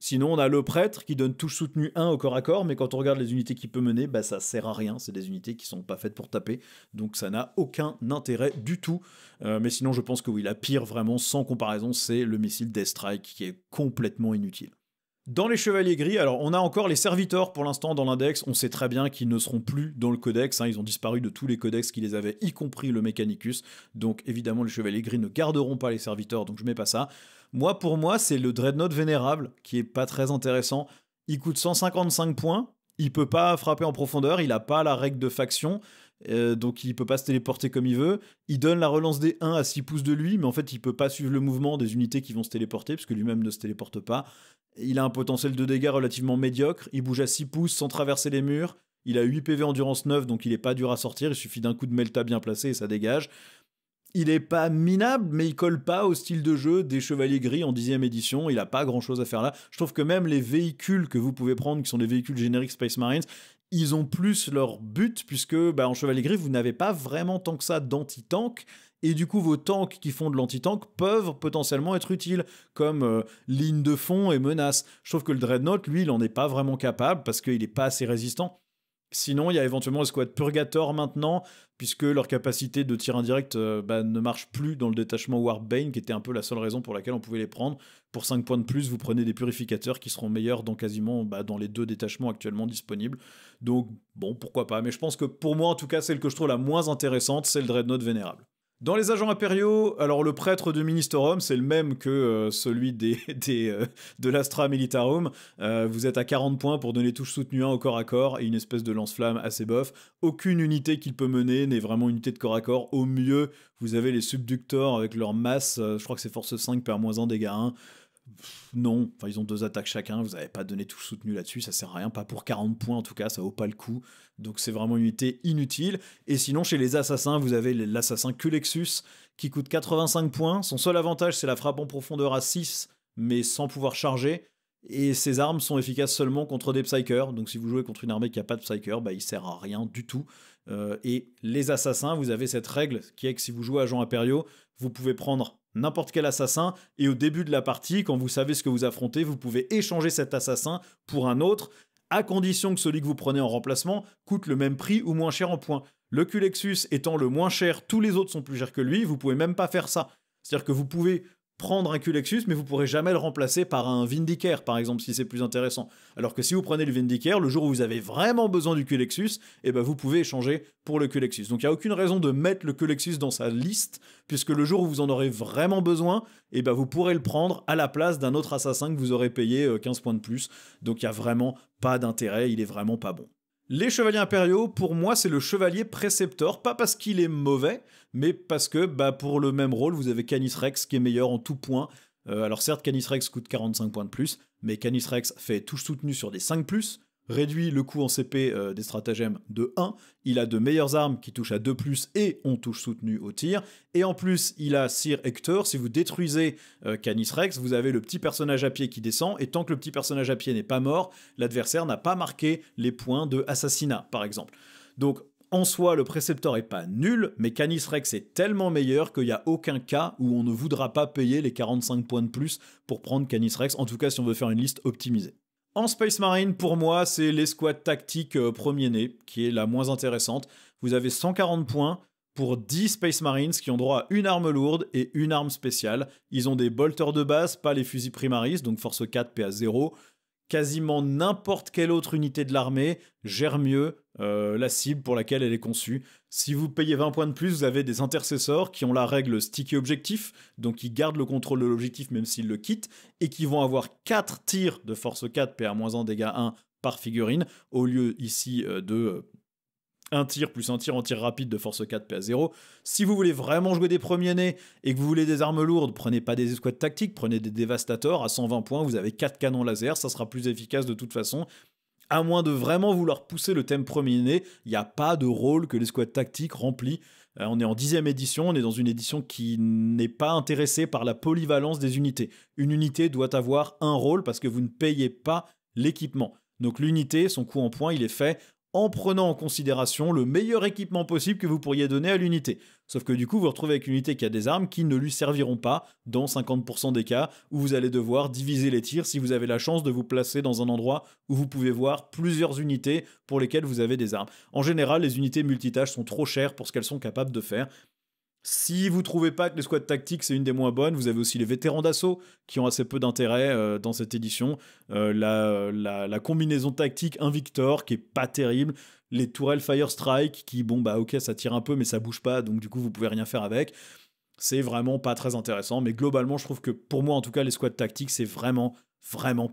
Sinon, on a le prêtre qui donne touche soutenue 1 au corps à corps, mais quand on regarde les unités qu'il peut mener, bah ça sert à rien. C'est des unités qui sont pas faites pour taper, donc ça n'a aucun intérêt du tout. Mais sinon, je pense que oui, la pire vraiment, sans comparaison, c'est le missile Death Strike qui est complètement inutile. Dans les chevaliers gris, alors on a encore les serviteurs pour l'instant dans l'index, on sait très bien qu'ils ne seront plus dans le codex, hein, ils ont disparu de tous les codex qui les avaient, y compris le Mechanicus, donc évidemment les chevaliers gris ne garderont pas les serviteurs, donc je mets pas ça. Moi, pour moi, c'est le Dreadnought Vénérable, qui est pas très intéressant. Il coûte 155 points, il peut pas frapper en profondeur, il a pas la règle de faction, donc il peut pas se téléporter comme il veut. Il donne la relance des 1 à 6 pouces de lui, mais en fait il peut pas suivre le mouvement des unités qui vont se téléporter, parce que lui-même ne se téléporte pas. Il a un potentiel de dégâts relativement médiocre, il bouge à 6 pouces sans traverser les murs, il a 8 PV endurance 9, donc il est pas dur à sortir, il suffit d'un coup de Melta bien placé et ça dégage. Il est pas minable, mais il colle pas au style de jeu des Chevaliers Gris en 10e édition, il a pas grand chose à faire là. Je trouve que même les véhicules que vous pouvez prendre, qui sont des véhicules génériques Space Marines, ils ont plus leur but, puisque en Chevalier Gris, vous n'avez pas vraiment tant que ça d'anti-tank, et du coup, vos tanks qui font de l'anti-tank peuvent potentiellement être utiles, comme ligne de fond et menace. Je trouve que le Dreadnought, lui, il en est pas vraiment capable, parce qu'il est pas assez résistant. Sinon, il y a éventuellement le squad Purgator maintenant, puisque leur capacité de tir indirect ne marche plus dans le détachement Warbane, qui était un peu la seule raison pour laquelle on pouvait les prendre. Pour 5 points de plus, vous prenez des purificateurs qui seront meilleurs dans quasiment dans les 2 détachements actuellement disponibles. Donc, bon, pourquoi pas. Mais je pense que pour moi, en tout cas, celle que je trouve la moins intéressante, c'est le Dreadnought Vénérable. Dans les agents impériaux, alors le prêtre de Ministorum, c'est le même que celui de l'Astra Militarum. Vous êtes à 40 points pour donner touche soutenue 1 au corps à corps et une espèce de lance-flamme assez bof. Aucune unité qu'il peut mener n'est vraiment une unité de corps à corps. Au mieux, vous avez les subducteurs avec leur masse, je crois que c'est force 5, PA-1, dégâts 1. Non, enfin ils ont 2 attaques chacun, vous n'avez pas donné touche soutenue là-dessus, ça sert à rien, pas pour 40 points en tout cas, ça vaut pas le coup, donc c'est vraiment une unité inutile. Et sinon chez les assassins, vous avez l'assassin Culexus qui coûte 85 points, son seul avantage c'est la frappe en profondeur à 6, mais sans pouvoir charger, et ses armes sont efficaces seulement contre des Psykers, donc si vous jouez contre une armée qui n'a pas de Psyker, il sert à rien du tout. Et les assassins, vous avez cette règle qui est que si vous jouez agents impériaux, vous pouvez prendre n'importe quel assassin, et au début de la partie, quand vous savez ce que vous affrontez, vous pouvez échanger cet assassin pour un autre, à condition que celui que vous prenez en remplacement coûte le même prix ou moins cher en points. Le Culexus étant le moins cher, tous les autres sont plus chers que lui, vous pouvez même pas faire ça. C'est-à-dire que vous pouvez prendre un Culexus, mais vous pourrez jamais le remplacer par un Vindicaire, par exemple, si c'est plus intéressant. Alors que si vous prenez le Vindicaire, le jour où vous avez vraiment besoin du Culexus, vous pouvez échanger pour le Culexus. Donc il n'y a aucune raison de mettre le Culexus dans sa liste, puisque le jour où vous en aurez vraiment besoin, vous pourrez le prendre à la place d'un autre assassin que vous aurez payé 15 points de plus. Donc il n'y a vraiment pas d'intérêt, il est vraiment pas bon. Les chevaliers impériaux, pour moi, c'est le chevalier précepteur, pas parce qu'il est mauvais, mais parce que pour le même rôle, vous avez Canis Rex qui est meilleur en tout point. Alors certes, Canis Rex coûte 45 points de plus, mais Canis Rex fait touche soutenue sur des 5+, réduit le coût en CP des stratagèmes de 1, il a de meilleures armes qui touchent à 2+, et on touche soutenu au tir, et en plus il a Sir Hector, si vous détruisez Canis Rex, vous avez le petit personnage à pied qui descend, et tant que le petit personnage à pied n'est pas mort, l'adversaire n'a pas marqué les points de assassinat, par exemple. Donc en soi, le précepteur est pas nul, mais Canis Rex est tellement meilleur qu'il n'y a aucun cas où on ne voudra pas payer les 45 points de plus pour prendre Canis Rex, en tout cas si on veut faire une liste optimisée. En Space Marine, pour moi, c'est l'escouade tactique premier-né, qui est la moins intéressante. Vous avez 140 points pour 10 Space Marines qui ont droit à une arme lourde et une arme spéciale. Ils ont des bolters de base, pas les fusils Primaris, donc force 4, PA 0. Quasiment n'importe quelle autre unité de l'armée gère mieux la cible pour laquelle elle est conçue. Si vous payez 20 points de plus, vous avez des intercesseurs qui ont la règle sticky objectif, donc qui gardent le contrôle de l'objectif même s'ils le quittent, et qui vont avoir 4 tirs de force 4, PA-1, dégâts 1 par figurine, au lieu ici de un tir plus un tir en tir rapide de force 4 PA0. Si vous voulez vraiment jouer des premiers-nés et que vous voulez des armes lourdes, prenez pas des escouades tactiques, prenez des dévastateurs. À 120 points, vous avez 4 canons laser, ça sera plus efficace de toute façon. À moins de vraiment vouloir pousser le thème premier-né, il n'y a pas de rôle que l'escouade tactique remplit. On est en 10e édition, on est dans une édition qui n'est pas intéressée par la polyvalence des unités. Une unité doit avoir un rôle parce que vous ne payez pas l'équipement. Donc l'unité, son coût en points, il est fait en prenant en considération le meilleur équipement possible que vous pourriez donner à l'unité. Sauf que du coup, vous vous retrouvez avec une unité qui a des armes qui ne lui serviront pas dans 50% des cas où vous allez devoir diviser les tirs si vous avez la chance de vous placer dans un endroit où vous pouvez voir plusieurs unités pour lesquelles vous avez des armes. En général, les unités multitâches sont trop chères pour ce qu'elles sont capables de faire. Si vous trouvez pas que l'escouade tactique c'est une des moins bonnes, vous avez aussi les vétérans d'assaut qui ont assez peu d'intérêt dans cette édition. La combinaison tactique Invictor qui est pas terrible. Les tourelles Fire Strike qui, ok, ça tire un peu mais ça bouge pas, donc du coup vous pouvez rien faire avec. C'est vraiment pas très intéressant, mais globalement je trouve que pour moi en tout cas l'escouade tactique c'est vraiment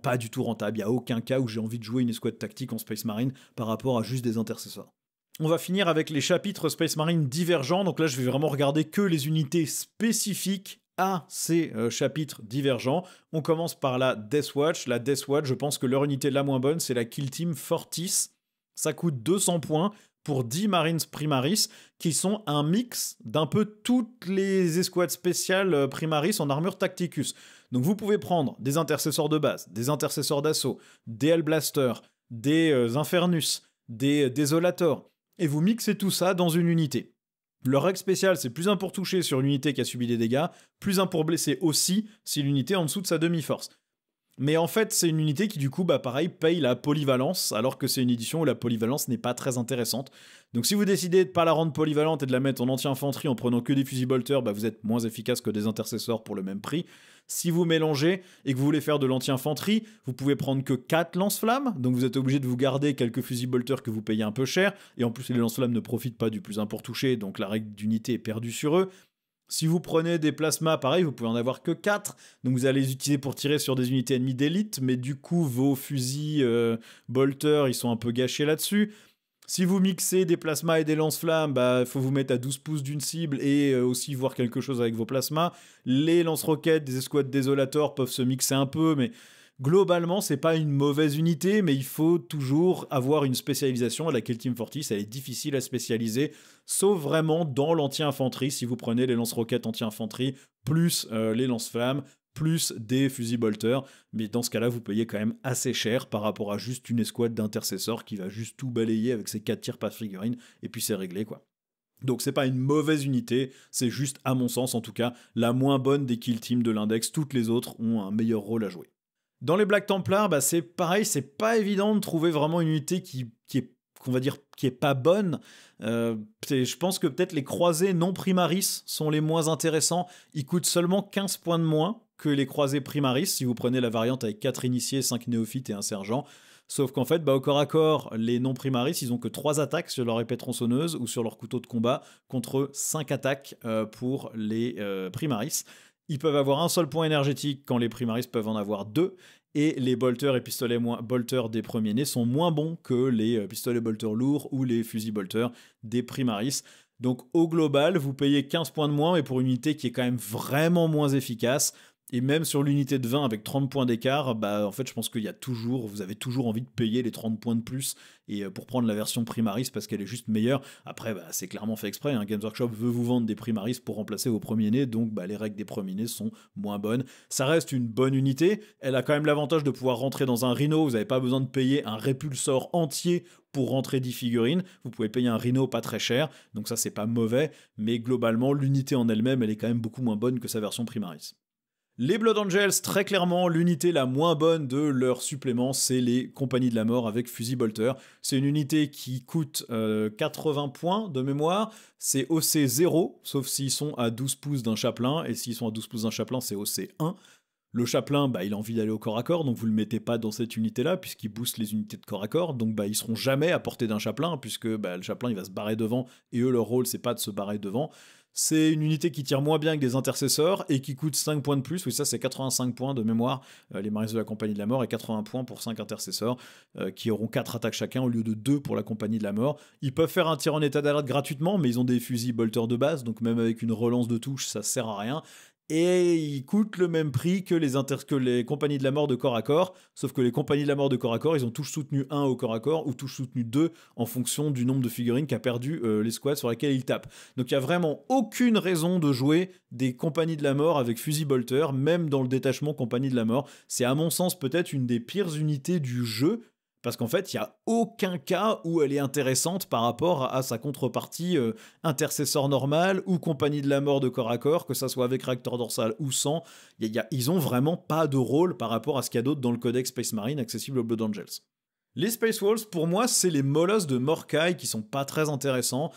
pas du tout rentable. Il n'y a aucun cas où j'ai envie de jouer une escouade tactique en Space Marine par rapport à juste des intercesseurs. On va finir avec les chapitres Space Marine divergents. Donc là, je vais vraiment regarder que les unités spécifiques à ces chapitres divergents. On commence par la Death Watch. La Death Watch, je pense que leur unité la moins bonne, c'est la Kill Team Fortis. Ça coûte 200 points pour 10 Marines Primaris, qui sont un mix d'un peu toutes les escouades spéciales Primaris en armure Tacticus. Donc vous pouvez prendre des intercesseurs de base, des intercesseurs d'assaut, des Hellblasters, des Infernus, des Désolators, et vous mixez tout ça dans une unité. Leur règle spéciale, c'est plus 1 pour toucher sur l'unité qui a subi des dégâts, plus 1 pour blesser aussi si l'unité est en dessous de sa demi-force. Mais en fait, c'est une unité qui, du coup, pareil, paye la polyvalence, alors que c'est une édition où la polyvalence n'est pas très intéressante. Donc si vous décidez de ne pas la rendre polyvalente et de la mettre en anti-infanterie en prenant que des fusils bolters, vous êtes moins efficace que des intercesseurs pour le même prix. Si vous mélangez et que vous voulez faire de l'anti-infanterie, vous pouvez prendre que 4 lance-flammes, donc vous êtes obligé de vous garder quelques fusils bolters que vous payez un peu cher, et en plus les lance-flammes ne profitent pas du plus 1 pour toucher, donc la règle d'unité est perdue sur eux. Si vous prenez des plasmas, pareil, vous pouvez en avoir que 4, donc vous allez les utiliser pour tirer sur des unités ennemies d'élite, mais du coup vos fusils bolters, ils sont un peu gâchés là-dessus. Si vous mixez des plasmas et des lance-flammes, il faut vous mettre à 12 pouces d'une cible et aussi voir quelque chose avec vos plasmas. Les lance-roquettes des escouades désolateurs peuvent se mixer un peu, mais globalement, c'est pas une mauvaise unité, mais il faut toujours avoir une spécialisation. La Kill Team Fortis, elle est difficile à spécialiser, sauf vraiment dans l'anti-infanterie. Si vous prenez les lance-roquettes anti-infanterie, plus les lance-flammes, plus des fusils bolters, mais dans ce cas-là, vous payez quand même assez cher par rapport à juste une escouade d'intercesseurs qui va juste tout balayer avec ses 4 tirs par figurine, et puis c'est réglé, quoi. Donc c'est pas une mauvaise unité, c'est juste, à mon sens en tout cas, la moins bonne des kill teams de l'index. Toutes les autres ont un meilleur rôle à jouer. Dans les Black Templars, c'est pareil, c'est pas évident de trouver vraiment une unité qui est pas bonne. Je pense que peut-être les croisés non primaris sont les moins intéressants. Ils coûtent seulement 15 points de moins que les croisés primaris, si vous prenez la variante avec 4 initiés, 5 néophytes et un sergent. Sauf qu'en fait, au corps à corps, les non primaris, ils ont que 3 attaques sur leur épée tronçonneuse ou sur leur couteau de combat, contre 5 attaques pour les primaris. Ils peuvent avoir un seul point énergétique quand les Primaris peuvent en avoir 2. Et les bolters et pistolets bolters des premiers nés sont moins bons que les pistolets bolters lourds ou les fusils bolters des Primaris. Donc au global, vous payez 15 points de moins, mais pour une unité qui est quand même vraiment moins efficace. Et même sur l'unité de 20 avec 30 points d'écart, bah en fait je pense qu'il y a toujours, vous avez toujours envie de payer les 30 points de plus et pour prendre la version Primaris parce qu'elle est juste meilleure. Après bah, c'est clairement fait exprès, hein. Games Workshop veut vous vendre des Primaris pour remplacer vos premiers nés, donc bah, les règles des premiers nés sont moins bonnes. Ça reste une bonne unité, elle a quand même l'avantage de pouvoir rentrer dans un Rhino, vous n'avez pas besoin de payer un répulsor entier pour rentrer 10 figurines, vous pouvez payer un Rhino pas très cher, donc ça c'est pas mauvais, mais globalement l'unité en elle-même elle est quand même beaucoup moins bonne que sa version Primaris. Les Blood Angels, très clairement, l'unité la moins bonne de leur supplément, c'est les Compagnies de la Mort avec fusil bolter. C'est une unité qui coûte 80 points de mémoire, c'est OC 0, sauf s'ils sont à 12 pouces d'un chaplain, et s'ils sont à 12 pouces d'un chaplain, c'est OC 1. Le chaplain, bah, il a envie d'aller au corps à corps, donc vous le mettez pas dans cette unité-là, puisqu'il booste les unités de corps à corps, donc bah, ils seront jamais à portée d'un chaplain, puisque bah, le chaplain il va se barrer devant, et eux leur rôle c'est pas de se barrer devant. C'est une unité qui tire moins bien que des intercesseurs et qui coûte 5 points de plus. Oui, ça, c'est 85 points de mémoire. Les Marines de la Compagnie de la Mort et 80 points pour 5 intercesseurs qui auront 4 attaques chacun au lieu de 2 pour la Compagnie de la Mort. Ils peuvent faire un tir en état d'alerte gratuitement, mais ils ont des fusils bolters de base, donc même avec une relance de touche, ça sert à rien. Et ils coûtent le même prix que les compagnies de la mort de corps à corps, sauf que les compagnies de la mort de corps à corps, ils ont tous soutenu 1 au corps à corps ou tous soutenu 2 en fonction du nombre de figurines qu'a perdu l'escouade sur laquelle ils tapent. Donc il n'y a vraiment aucune raison de jouer des compagnies de la mort avec fusil bolter, même dans le détachement compagnie de la mort. C'est à mon sens peut-être une des pires unités du jeu, parce qu'en fait, il n'y a aucun cas où elle est intéressante par rapport à sa contrepartie intercesseur normal ou compagnie de la mort de corps à corps, que ça soit avec réacteur dorsal ou sans. Ils ont vraiment pas de rôle par rapport à ce qu'il y a d'autre dans le codex Space Marine accessible aux Blood Angels. Les Space Wolves, pour moi, c'est les molosses de Morkai qui sont pas très intéressants.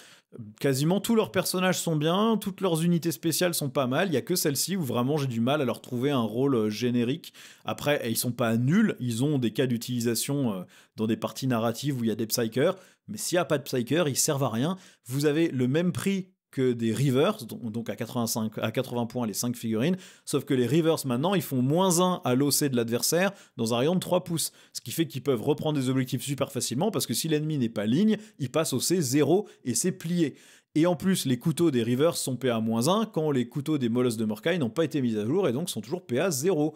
Quasiment tous leurs personnages sont bien, toutes leurs unités spéciales sont pas mal, il y a que celle-ci où vraiment j'ai du mal à leur trouver un rôle générique. Après, ils sont pas nuls, ils ont des cas d'utilisation dans des parties narratives où il y a des psychers, mais s'il n'y a pas de psychers, ils servent à rien. Vous avez le même prix que des Reavers, donc à 80 points les 5 figurines, sauf que les Reavers maintenant ils font -1 à l'OC de l'adversaire dans un rayon de 3 pouces, ce qui fait qu'ils peuvent reprendre des objectifs super facilement parce que si l'ennemi n'est pas ligne, il passe au C0 et c'est plié. Et en plus, les couteaux des Reavers sont PA-1 quand les couteaux des Molosses de Morkai n'ont pas été mis à jour et donc sont toujours PA-0.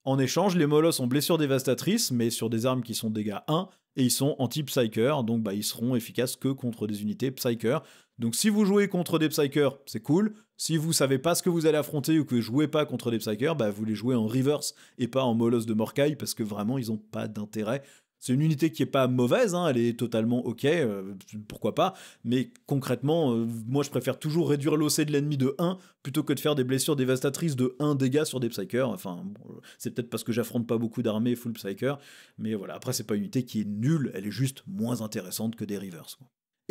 En échange, les Molosses ont blessure dévastatrice, mais sur des armes qui sont dégâts 1, et ils sont anti-psyker, donc bah, ils seront efficaces que contre des unités psyker. Donc si vous jouez contre des psykers, c'est cool. Si vous savez pas ce que vous allez affronter ou que vous jouez pas contre des psykers, bah vous les jouez en reverse et pas en molosse de Morkai parce que vraiment ils ont pas d'intérêt. C'est une unité qui est pas mauvaise, hein, elle est totalement ok, pourquoi pas, mais concrètement, moi je préfère toujours réduire l'OC de l'ennemi de 1 plutôt que de faire des blessures dévastatrices de 1 dégât sur des psykers. Enfin, bon, c'est peut-être parce que j'affronte pas beaucoup d'armées full psyker, mais voilà, après c'est pas une unité qui est nulle, elle est juste moins intéressante que des reverse.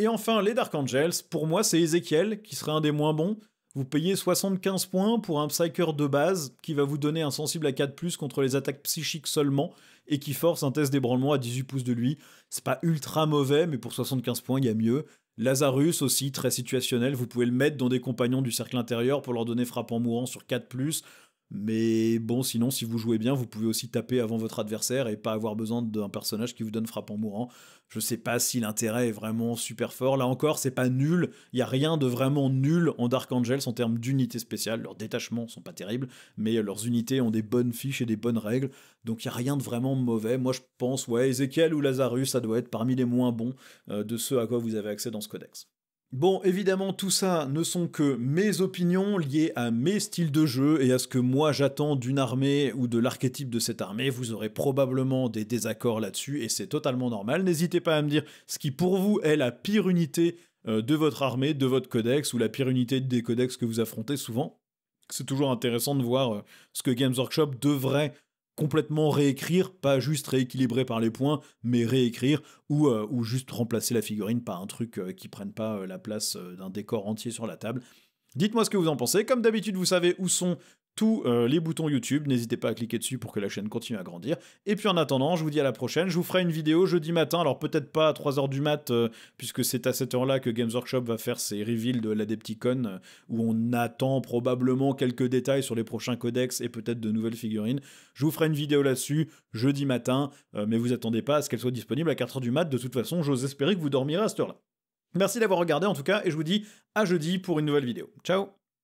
Et enfin, les Dark Angels, pour moi c'est Ezekiel qui serait un des moins bons. Vous payez 75 points pour un Psyker de base qui va vous donner un sensible à 4+, contre les attaques psychiques seulement, et qui force un test d'ébranlement à 18 pouces de lui. C'est pas ultra mauvais, mais pour 75 points, il y a mieux. Lazarus aussi, très situationnel, vous pouvez le mettre dans des compagnons du cercle intérieur pour leur donner frappe en mourant sur 4+. Mais bon, sinon, si vous jouez bien, vous pouvez aussi taper avant votre adversaire et pas avoir besoin d'un personnage qui vous donne frappe en mourant. Je sais pas si l'intérêt est vraiment super fort. Là encore, c'est pas nul. Il y a rien de vraiment nul en Dark Angels en termes d'unités spéciales. Leurs détachements sont pas terribles, mais leurs unités ont des bonnes fiches et des bonnes règles. Donc il y a rien de vraiment mauvais. Moi, je pense, ouais, Ezekiel ou Lazarus, ça doit être parmi les moins bons de ceux à quoi vous avez accès dans ce codex. Bon, évidemment, tout ça ne sont que mes opinions liées à mes styles de jeu et à ce que moi j'attends d'une armée ou de l'archétype de cette armée. Vous aurez probablement des désaccords là-dessus et c'est totalement normal. N'hésitez pas à me dire ce qui pour vous est la pire unité de votre armée, de votre codex ou la pire unité des codex que vous affrontez souvent. C'est toujours intéressant de voir ce que Games Workshop devrait complètement réécrire, pas juste rééquilibrer par les points, mais réécrire, ou juste remplacer la figurine par un truc qui prenne pas la place d'un décor entier sur la table. Dites-moi ce que vous en pensez. Comme d'habitude, vous savez où sont tous les boutons YouTube. N'hésitez pas à cliquer dessus pour que la chaîne continue à grandir. Et puis en attendant, je vous dis à la prochaine. Je vous ferai une vidéo jeudi matin, alors peut-être pas à 3h du mat, puisque c'est à cette heure-là que Games Workshop va faire ses reveals de l'Adepticon, où on attend probablement quelques détails sur les prochains codex et peut-être de nouvelles figurines. Je vous ferai une vidéo là-dessus jeudi matin, mais vous attendez pas à ce qu'elle soit disponible à 4h du mat. De toute façon, j'ose espérer que vous dormirez à cette heure-là. Merci d'avoir regardé en tout cas, et je vous dis à jeudi pour une nouvelle vidéo. Ciao!